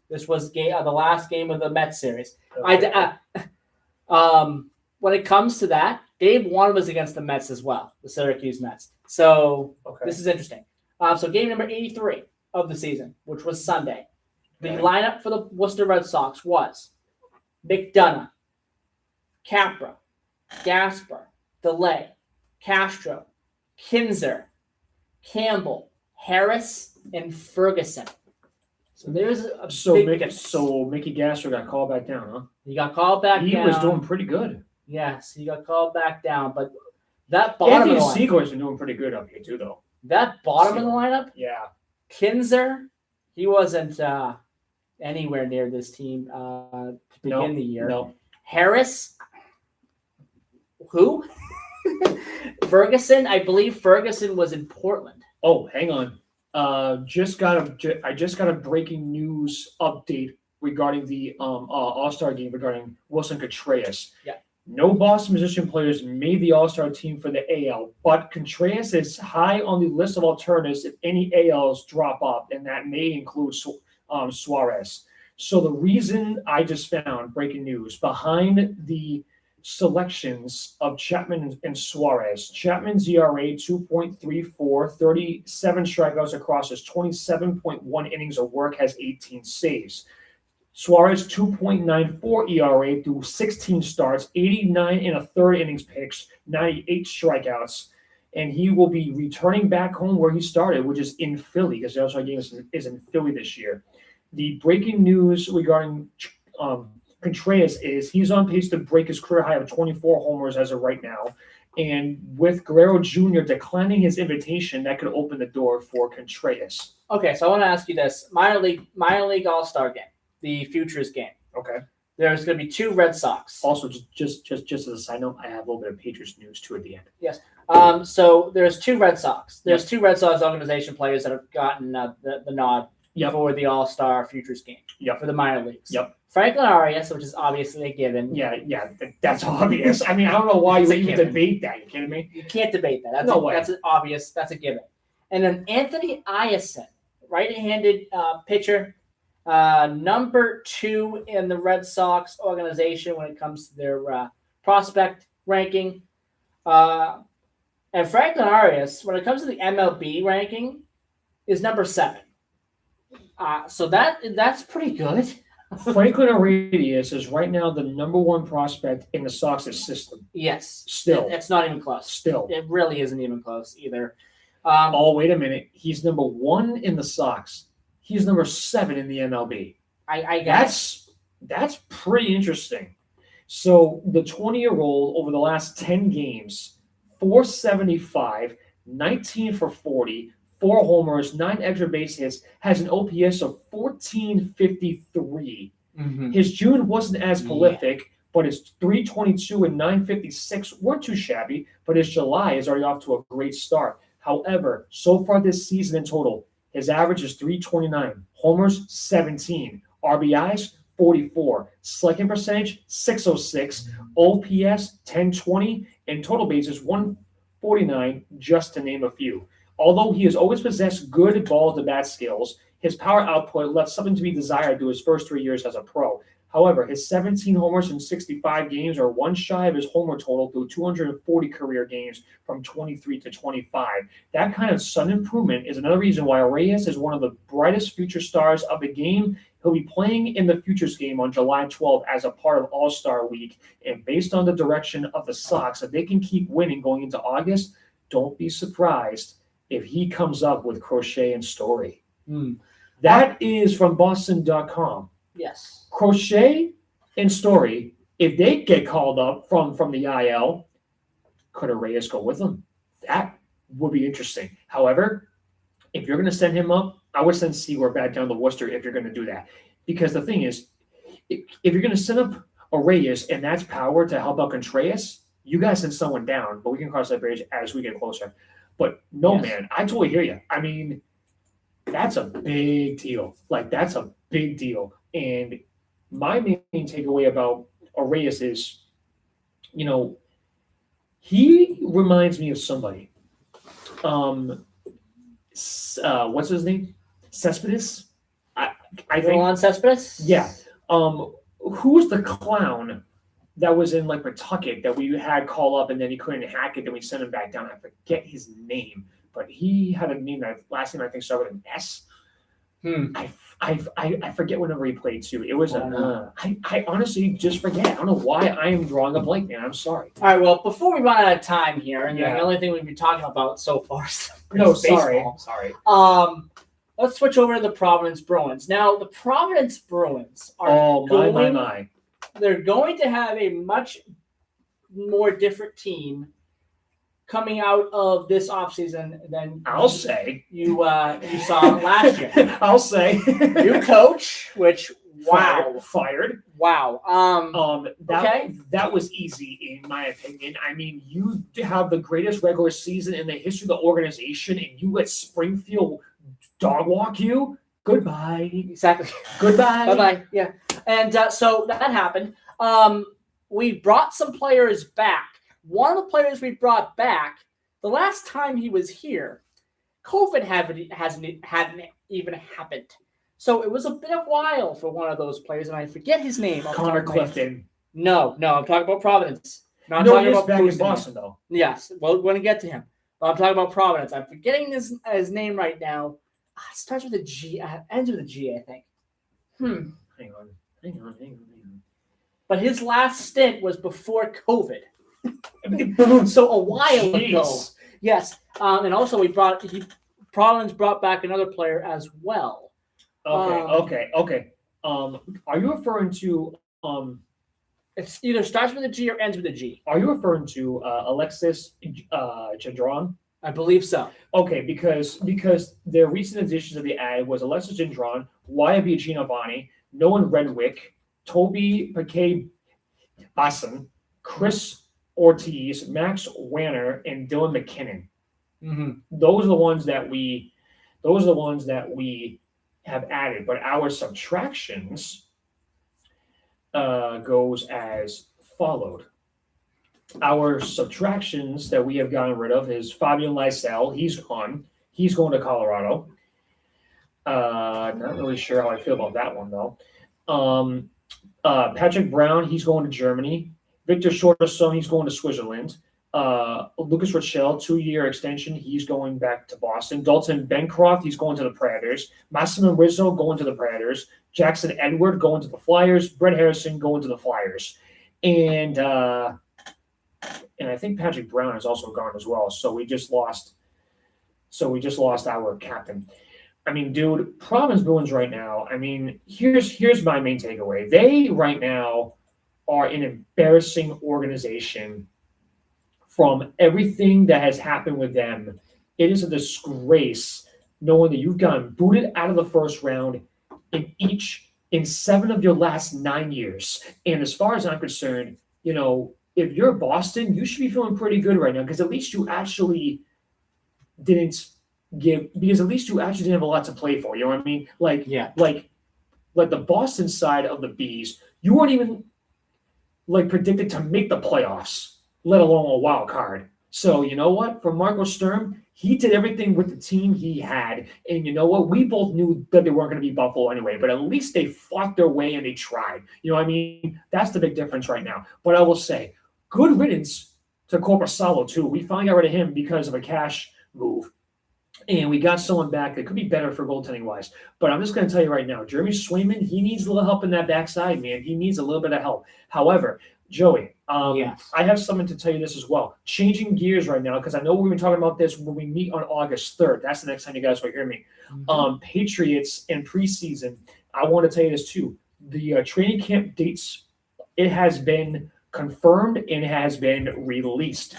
This was the last game of the Mets series. Okay. When it comes to that, game 1 was against the Mets as well, the Syracuse Mets. So This is interesting. So game number 83 of the season, which was Sunday. The lineup for the Worcester Red Sox was McDonough, Capra, Gaspar, DeLay, Castro, Kinzer, Campbell, Harris, and Ferguson. So there's a big difference. So Mickey Gasser got called back down, huh? He got called back down. He was doing pretty good. Yes, he got called back down, but that bottom Anthony of the lineup, Seagore's been doing pretty good up here too, though. that bottom of the lineup, Yeah. Kinzer, he wasn't anywhere near this team to begin the year. No. Harris, who? Ferguson, I believe Ferguson was in Portland. Oh, hang on. I just got a breaking news update regarding the All-Star game regarding Wilson Contreras. Yeah. No Boston musician players made the All-Star team for the AL, but Contreras is high on the list of alternatives if any ALs drop off, and that may include Suarez. So the reason I just found, breaking news, behind the selections of Chapman and Suarez. Chapman's ERA 2.34, 37 strikeouts across his 27.1 innings of work, has 18 saves. Suarez 2.94 ERA through 16 starts, 89 and a third innings pitched, 98 strikeouts, and he will be returning back home where he started, which is in Philly, because the All-Star game is in Philly this year. The breaking news regarding Contreras is he's on pace to break his career high of 24 homers as of right now. And with Guerrero Jr. declining his invitation, that could open the door for Contreras. Okay, so I want to ask you this: minor league All-Star game, the Futures game. Okay. There's going to be 2 Red Sox. Also, just as a side note, I have a little bit of Patriots news too at the end. Yes. So there's 2 Red Sox. There's 2 Red Sox organization players that have gotten the nod for the All-Star Futures game. For the minor leagues. Franklin Arias, which is obviously a given. Yeah, that's obvious. I mean, I don't know why you even debate that. You kidding me? You can't debate that. That's No way. That's an obvious. That's a given. And then Anthony Iason, right-handed pitcher, number 2 in the Red Sox organization when it comes to their prospect ranking. And Franklin Arias, when it comes to the MLB ranking, is number 7. So that's pretty good. Franklin Arias is right now the number 1 prospect in the Sox's system. Yes. Still. It's not even close. Still. It really isn't even close either. Wait a minute. He's number 1 in the Sox. He's number 7 in the MLB. I guess. That's pretty interesting. So the 20-year-old over the last 10 games, 475, 19 for 40, 4 homers, 9 extra base hits, has an OPS of 1453. Mm-hmm. His June wasn't as prolific, but his 322 and 956 weren't too shabby, but his July is already off to a great start. However, so far this season in total, his average is 329, homers 17, RBIs 44, slugging percentage 606, OPS 1020, and total bases 149, just to name a few. Although he has always possessed good ball-to-bat skills, his power output left something to be desired through his first 3 years as a pro. However, his 17 homers in 65 games are one shy of his homer total through 240 career games from 23 to 25. That kind of sudden improvement is another reason why Reyes is one of the brightest future stars of the game. He'll be playing in the Futures game on July 12th as a part of All-Star Week. And based on the direction of the Sox, if they can keep winning going into August, don't be surprised if he comes up with Crochet and Story. That is from Boston.com. Yes. Crochet and Story, if they get called up from the IL, could Reyes go with them? That would be interesting. However, if you're going to send him up, I would send Seager back down to Worcester if you're going to do that. Because the thing is, if you're going to send up a Reyes and that's power to help out Contreras, you guys send someone down, but we can cross that bridge as we get closer. But no, man, I totally hear you. I mean, that's a big deal. Like, that's a big deal. And my main takeaway about Reyes is, he reminds me of somebody. What's his name? Cespedes? I think. Roland Cespedes? Yeah. Who was the clown that was in like Pawtucket that we had call up and then he couldn't hack it, then we sent him back down? I forget his name, but he had a name last name I think started with an S. I forget whenever he played too. It was I honestly just forget. I don't know why I am drawing a blank, man. I'm sorry. All right. Well, before we run out of time here, and the only thing we've been talking about so far is baseball. Sorry. Let's switch over to the Providence Bruins. Now, the Providence Bruins are my. They're going to have a much more different team coming out of this offseason than I'll say you saw last year. I'll say new coach, which fired. Wow. That was easy in my opinion. I mean, you have the greatest regular season in the history of the organization, and you let Springfield dog walk you. Goodbye. Exactly. Goodbye. Bye-bye. Yeah. And so that happened. We brought some players back. One of the players we brought back, the last time he was here, COVID hadn't even happened. So it was a bit of a while for one of those players, and I forget his name. Connor Clifton. No, I'm talking about Providence. No, talking about back in Boston, though. Yes, well, we're going to get to him. But I'm talking about Providence. I'm forgetting his name right now. It starts with a G. Ends with a G, I think. Hang on. But his last stint was before COVID. So a while ago. Yes. And also Providence brought back another player as well. Okay. Are you referring to It's either starts with a G or ends with a G. Are you referring to Alexis Gendron? I believe so. Okay, because their recent additions to the ad was Alexis Gendron, Wyatt Giovanni, Nolan Renwick, Toby Paquet Basson, Chris Ortiz, Max Wanner, and Dylan McKinnon. Mm-hmm. Those are the ones that we have added, but our subtractions goes as followed. Our subtractions that we have gotten rid of is Fabian Lysell. He's gone. He's going to Colorado. Not really sure how I feel about that one, though. Patrick Brown, he's going to Germany. Victor Shorterson, he's going to Switzerland. Lucas Rochelle, 2-year extension. He's going back to Boston. Dalton Bencroft, he's going to the Predators. Massimo Rizzo going to the Predators. Jackson Edward going to the Flyers. Brett Harrison going to the Flyers. And I think Patrick Brown is also gone as well. So we just lost our captain. I mean, dude, Providence Bruins right now. I mean, here's my main takeaway. They right now are an embarrassing organization from everything that has happened with them. It is a disgrace knowing that you've gotten booted out of the first round in 7 of your last 9 years. And as far as I'm concerned, if you're Boston, you should be feeling pretty good right now because at least you actually didn't have a lot to play for. You know what I mean? Like the Boston side of the Bees, you weren't even like predicted to make the playoffs, let alone a wild card. So you know what? For Marco Sturm, he did everything with the team he had. And you know what? We both knew that they weren't going to be Buffalo anyway, but at least they fought their way and they tried. You know what I mean? That's the big difference right now. But I will say, good riddance to Corpusalo, too. We finally got rid of him because of a cash move. And we got someone back that could be better for goaltending-wise. But I'm just going to tell you right now, Jeremy Swayman, he needs a little help in that backside, man. He needs a little bit of help. However, Joey, Yes. I have something to tell you this as well. Changing gears right now, because I know we've been talking about this when we meet on August 3rd. That's the next time you guys will hear me. Patriots in preseason, I want to tell you this too. The training camp dates, it has been confirmed and has been released.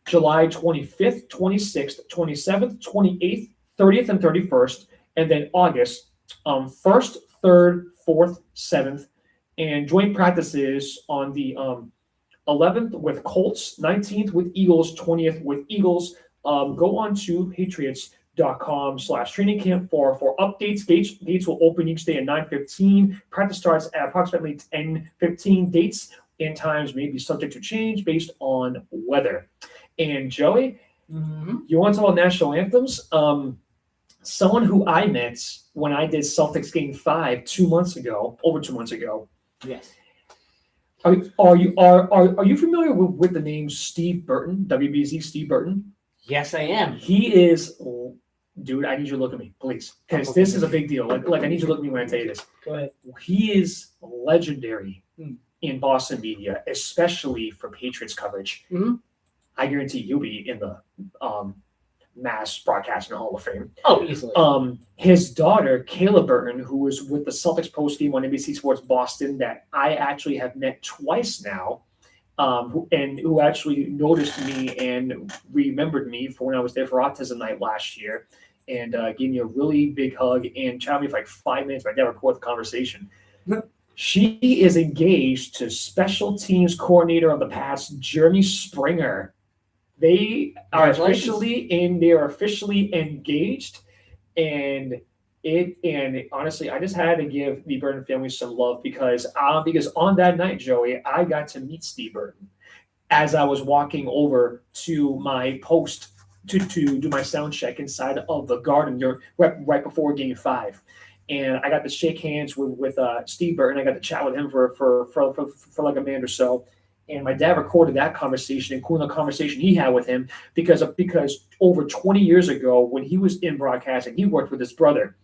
July 25th, 26th, 27th, 28th, 30th, and 31st, and then August 1st, 3rd, 4th, 7th, and joint practices on the 11th with Colts, 19th with Eagles, 20th with Eagles. Go on to patriots.com/training camp for updates. Gates will open each day at 9:15. Practice starts at approximately 10:15. Dates and times may be subject to change based on weather. And Joey, you want to talk about national anthems? Someone who I met when I did Celtics Game 5 over 2 months ago. Yes. Are you familiar with the name Steve Burton? WBZ Steve Burton? Yes, I am. He is, dude. I need you to look at me, please, because this is a big deal. Like I need you to look at me when I tell you this. Go ahead. He is legendary in Boston media, especially for Patriots coverage. Mhm. I guarantee you'll be in the Mass Broadcasting Hall of Fame. Oh, easily. His daughter, Kayla Burton, who was with the Celtics post game on NBC Sports Boston, that I actually have met twice now, who actually noticed me and remembered me for when I was there for Autism Night last year, and gave me a really big hug and chatted me for like 5 minutes. I never recorded the conversation. She is engaged to special teams coordinator of the past, Jeremy Springer. They are officially engaged, and honestly, I just had to give the Burton family some love because on that night, Joey, I got to meet Steve Burton as I was walking over to my post to do my sound check inside of the Garden right before Game 5. And I got to shake hands with Steve Burton. I got to chat with him for like a minute or so. And my dad recorded that conversation, including the conversation he had with him, because over 20 years ago, when he was in broadcasting, he worked with his brother.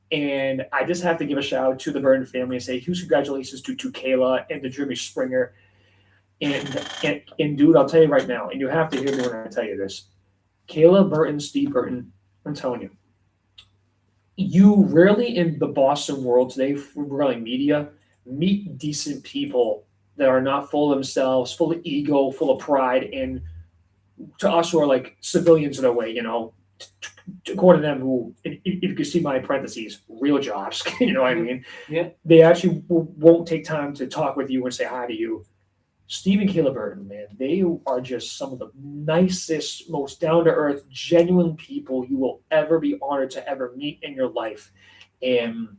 And I just have to give a shout out to the Burton family and say huge congratulations to Kayla and to Jeremy Springer. And dude, I'll tell you right now, and you have to hear me when I tell you this. Kayla Burton, Steve Burton, I'm telling you, you rarely in the Boston world today, really media, meet decent people that are not full of themselves, full of ego, full of pride, and to us who are like civilians in a way, according to them, who, if you can see my parentheses, real jobs, you know what I mean? Yeah. They actually won't take time to talk with you and say hi to you. Steve and Kayla Burton, man, they are just some of the nicest, most down-to-earth, genuine people you will ever be honored to ever meet in your life. And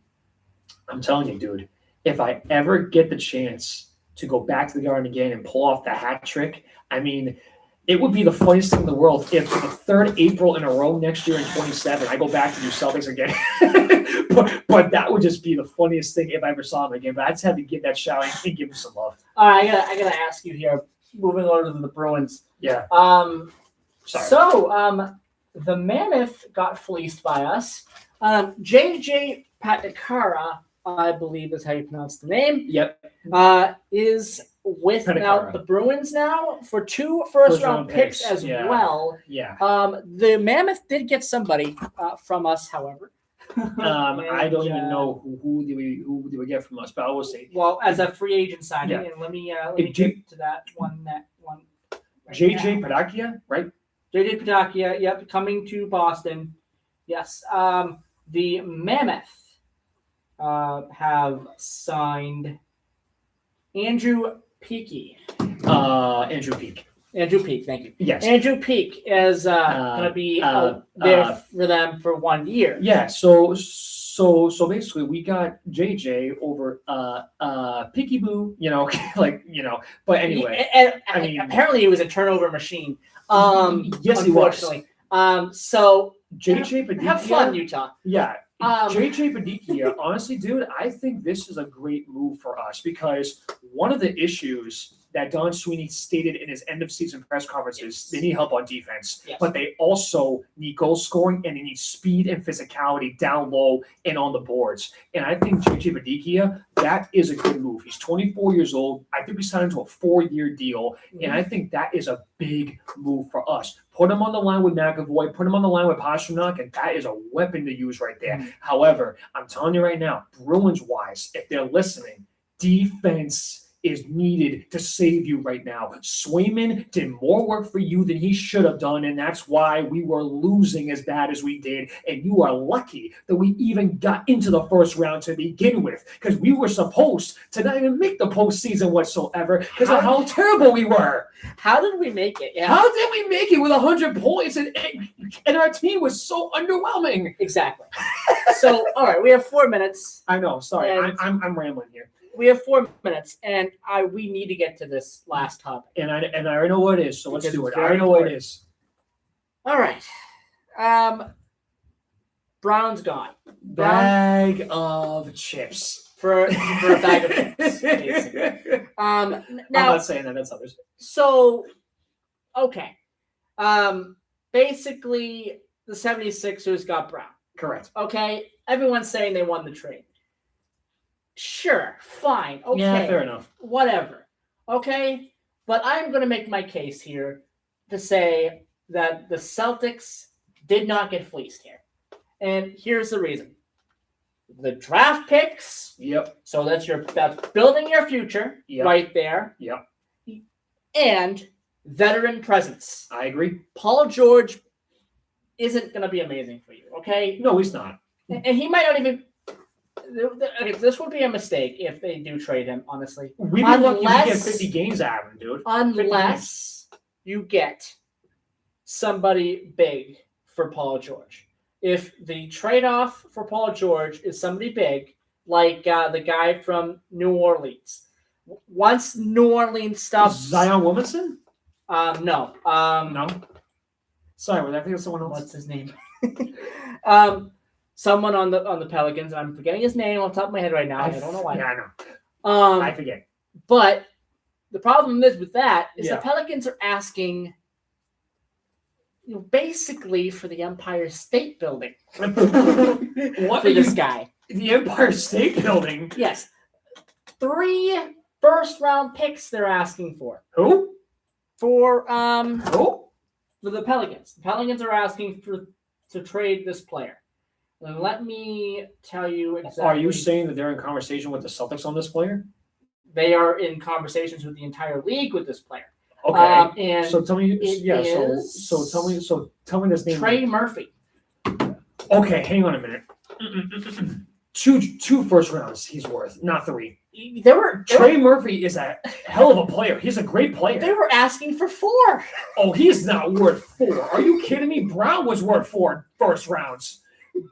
I'm telling you, dude, if I ever get the chance to go back to the Garden again and pull off the hat trick, I mean, it would be the funniest thing in the world if the 3rd April in a row next year in 27, I go back to do Celtics again. but that would just be the funniest thing if I ever saw him again. But I just had to give that shout out and give him some love. All right, I gotta ask you here. Moving on to the Bruins. Yeah. Sorry. So the Mammoth got fleeced by us. JJ Patakara I believe is how you pronounce the name, Yep. is with Petticara. now the Bruins now for 2 first-round picks as yeah. well. Yeah. The Mammoth did get somebody from us, however. I don't even And, know who did we get from us, but I will say Well, as a free agent signing, Yeah. and let me If J- get to that one. Right JJ now. Padakia, right? JJ Padakia, yep, coming to Boston. Yes. The Mammoth have signed Andrew Peaky. Andrew Peak. Andrew Peak, thank you. Yes. Andrew Peak is going to be there for them for 1 year. Yeah. So basically, we got JJ over Peaky Boo. But anyway, I mean- apparently he was a turnover machine. Yes, he was. Unfortunately. So JJ Padakia. have fun, Utah. Yeah. Um, JJ Padakia, honestly, dude, I think this is a great move for us because one of the issues that Don Sweeney stated in his end of season press conferences, they need help on defense, Yes. but they also need goal scoring and they need speed and physicality down low and on the boards. And I think JJ Padakia, that is a good move. He's 24 years old. I think we signed him to a 4-year deal. And I think that is a big move for us. Put him on the line with McAvoy, put him on the line with Pasternak, and that is a weapon to use right there. However, I'm telling you right now, Bruins-wise, if they're listening, defense is needed to save you right now. Swayman did more work for you than he should have done, and that's why we were losing as bad as we did. And you are lucky that we even got into the first round to begin with, because we were supposed to not even make the postseason whatsoever because of how terrible we were. How did we make it? Yeah. How did we make it with 100 points and our team was so underwhelming? Exactly. So, all right, we have 4 minutes. I know. Sorry, And- I'm rambling here. We have 4 minutes, and we need to get to this last topic. And I already know what it is, so let's Because do it's it. I very already know what it is. All right. Brown's gone. Bag of chips. For a bag of chips, basically. I'm Now, not saying that. That's others. so, okay. Basically, the 76ers got Brown. Correct. Okay? Everyone's saying they won the trade. Sure, fine, okay. Yeah, fair enough. Whatever. Okay? But I'm going to make my case here to say that the Celtics did not get fleeced here. And here's the reason. The draft picks, Yep. so that's building your future Yep. right there. Yep. And veteran presence. I agree. Paul George isn't going to be amazing for you, okay? No, he's not. And he might not even. This would be a mistake if they do trade him, honestly. We'd be lucky to get Unless- 50 games out of him, dude. Unless you get somebody big for Paul George. If the trade-off for Paul George is somebody big, like the guy from New Orleans. Once New Orleans stops... Zion Williamson? No. No. Sorry, was I thinking of someone else? What's his name? Someone on the Pelicans. I'm forgetting his name off the top of my head right now. I don't know why. Yeah, I know. I forget. But the problem is with that is Yeah. the Pelicans are asking, basically for the Empire State Building What for are this you? guy. The Empire State Building? Yes, 3 first-round picks they're asking for Who? for Who? the Pelicans. The Pelicans are asking to trade this player. And let me tell you exactly. Are you saying that they're in conversation with the Celtics on this player? They are in conversations with the entire league with this player. Okay. And So tell me. it Yeah. is So tell me this name. Trey Murphy. Okay, hang on a minute. Two first rounds he's worth, not 3. Trey Murphy is a hell of a player. He's a great player. They were asking for 4. Oh, he's not worth 4. Are you kidding me? Brown was worth 4 first rounds.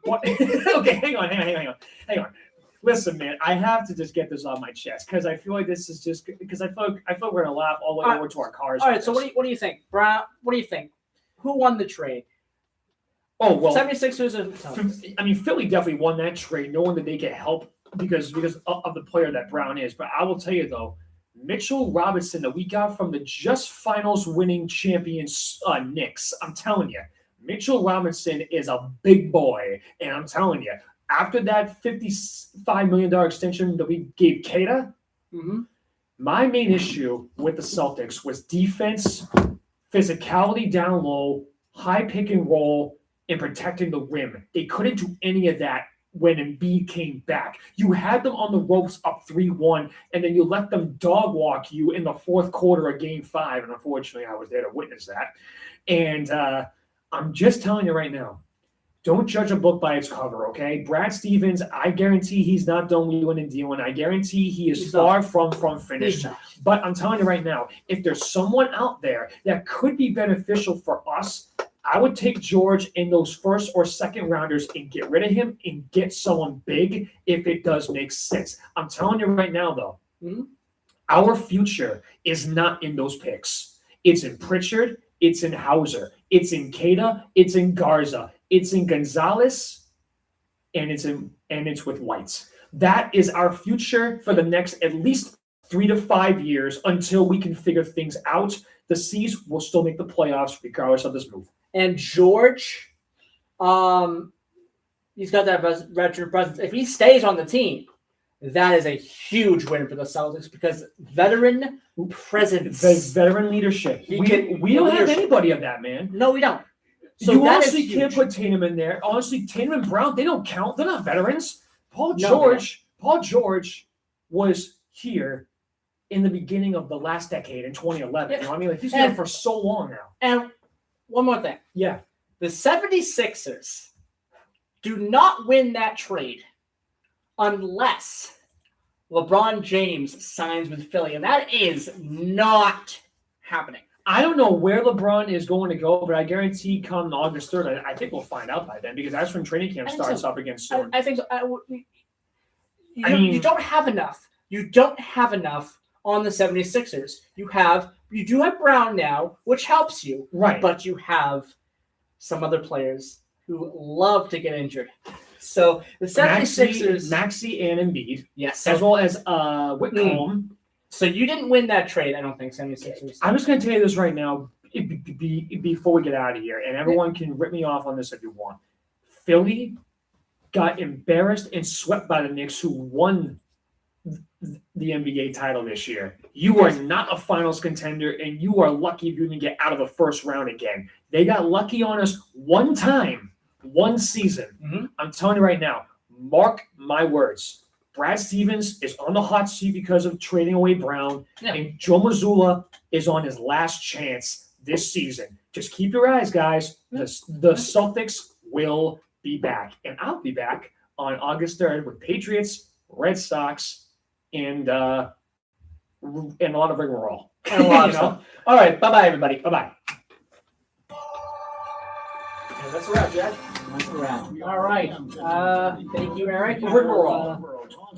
What? Okay, hang on. Listen, man, I have to just get this off my chest because I feel like this is just because I feel like we're gonna laugh all the way over to our cars. All right, so what do you think, Brown? What do you think? Who won the trade? Oh well, 76ers or Celtics? I mean, Philly definitely won that trade, knowing that they get help because of the player that Brown is. But I will tell you though, Mitchell Robinson that we got from the just finals winning champions Knicks. I'm telling you, Mitchell Robinson is a big boy, and I'm telling you, after that $55 million extension that we gave Kata, my main issue with the Celtics was defense, physicality down low, high pick and roll, and protecting the rim. They couldn't do any of that when Embiid came back. You had them on the ropes up 3-1, and then you let them dog walk you in the fourth quarter of Game 5, and unfortunately I was there to witness that. And I'm just telling you right now, don't judge a book by its cover, okay? Brad Stevens, I guarantee he's not done wheeling and dealing. I guarantee he is far from finished. But I'm telling you right now, if there's someone out there that could be beneficial for us, I would take George in those first or second rounders and get rid of him and get someone big if it does make sense. I'm telling you right now, though, our future is not in those picks. It's in Pritchard, it's in Hauser, it's in Kata, it's in Garza, it's in Gonzalez, and it's with White. That is our future for the next at least 3 to 5 years until we can figure things out. The C's will still make the playoffs regardless of this move. And George, he's got that veteran presence. If he stays on the team, that is a huge win for the Celtics because veteran presence. Veteran leadership. We don't have anybody of that, man. No, we don't. So you honestly can't put Tatum in there. Honestly, Tatum and Brown, they don't count. They're not veterans. Paul George was here in the beginning of the last decade in 2011. Yeah. You know what I mean? Like he's here for so long now. And one more thing. Yeah. The 76ers do not win that trade unless LeBron James signs with Philly. And that is not happening. I don't know where LeBron is going to go, but I guarantee come August 3rd, I think we'll find out by then because that's when training camp starts up again soon. I think so. You don't have enough. You don't have enough on the 76ers. You do have Brown now, which helps you. Right. But you have some other players who love to get injured. So the 76ers... Maxey and Embiid. Yes. As well as Whitcomb. So you didn't win that trade, I don't think, 76ers. I'm just going to tell you this right now before we get out of here, and everyone can rip me off on this if you want. Philly got embarrassed and swept by the Knicks, who won the NBA title this year. You are not a finals contender, and you are lucky if you can get out of the first round again. They got lucky on us one time, one season. I'm telling you right now, mark my words. Brad Stevens is on the hot seat because of trading away Brown, and Joe Mazzulla is on his last chance this season. Just keep your eyes, guys. The Celtics will be back, and I'll be back on August 3rd with Patriots, Red Sox, and a lot of rigmarole. And a lot of stuff. All right, bye-bye, everybody. Bye-bye. And that's a wrap, Jack. That's a wrap. All right. Thank you, Eric.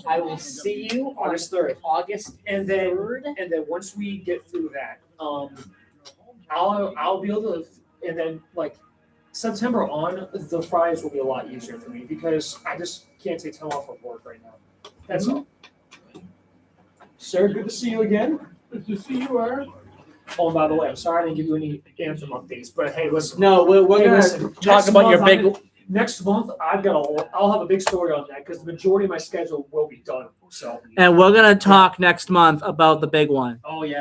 I will see you on August 3rd. August And then 3rd. and then once we get through that, I'll be able to, and then like September on, the Fridays will be a lot easier for me because I just can't take time off of work right now. That's all. Sir, good to see you again. Good to see you, Eric. Oh, and by the way, I'm sorry I didn't give you any anthem updates, but hey, listen. No, we're Hey, going listen, to talk next about your month big... Next month, I'll have a big story on that because the majority of my schedule will be done. So. And we're going to talk next month about the big one. Oh yeah.